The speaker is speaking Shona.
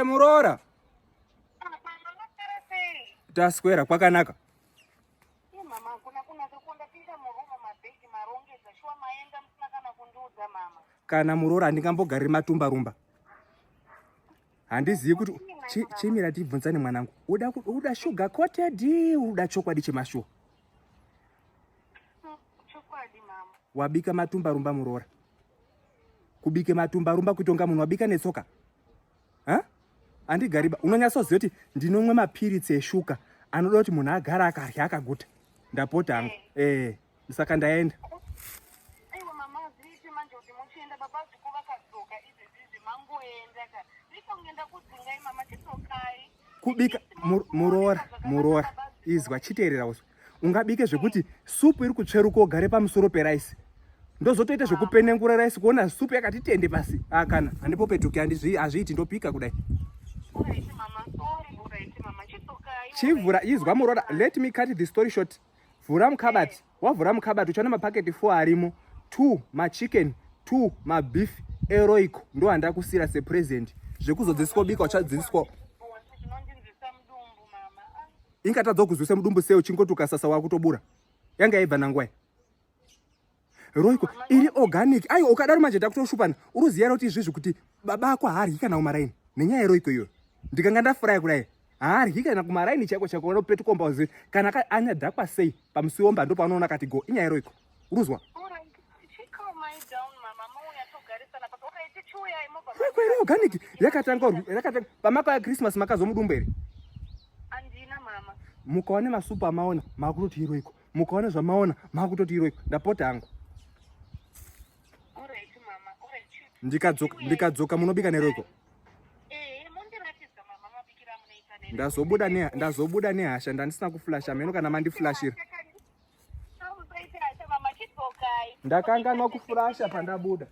Murora. Taswera kwakanaka. Kana Murora ndingambogari matumba rumba. Handizivi kuti chimira tibvunzane mwanangu. Uda sugar coated, uda chokwadi chemashuwa. Chokwadi mama. Wabika matumba rumba Murora. Kubike matumba rumba kutonga munhu wabika netsoka. Ha? Andigariba unonyatsoziva kuti ndinomwe mapiritsi eshuka anoda kuti munhu agara akarya akaguta. Ndapota hangu. Saka ndaenda. Aiwa mama zviiti manje kuti muchienda baba zviko vakadzoka izvezvi mangoenda ka. Ndikongenda kudzingai mama chitsokai. Kubika Murora izwa chiteerera uzwa. Ungabike zvekuti supu iri kutsveruka ugare pamusoro peraisi. Ndozotoita zvekupenengura raisi kuona supu yakati tende pasi. Kana handipo petuki hazviiti ndopika kudai. Uraiti mama, sorry mama chitsokai. Chivhura izwa Murora, let me cut the story short. Vhura mukabati. Wavhura mukabati uchaona mapaketi 4 arimo. 2 machicken, 2 mabeef eroico ndo handakusira sepresent. Zvekuzodziswa bika uchadzidziswa. Ingatadza kuzvisa mudumbu sei uchingoti ukasasa wakutobura. Yanga yaibva nangwai. Roiko iri organic. Ayo ukadaro manje ndakutoshupana. Uruziya kuti izvizvi kuti baba ako haaryi kana kumaraini. Nenyaya yeroiko iyo. Ndikanga ndafurayi kudai. Haaryi kana kumaraini chako chako unopetukomba uzivi. Kana anyadhakwa sei pamusiwomba ndo panoona kati go. Inyaya yeroiko. Uruzwa? Roiko iri organic. Yakatanga pamako ya Christmas makazomudumbu ere. Andina mama. Mukaone masupu amaona makutoti iroiko. Mukaone zvamaona makutoti iroiko. Ndapota hangu. Ndikadzoka munobika neroiko. Mundiratidza mama mabikira munoita neroiko. Ndazobuda nehasha ndandisina kuflasha meno kana mandiflashira. Ndakanganwa kuflasha pandabuda.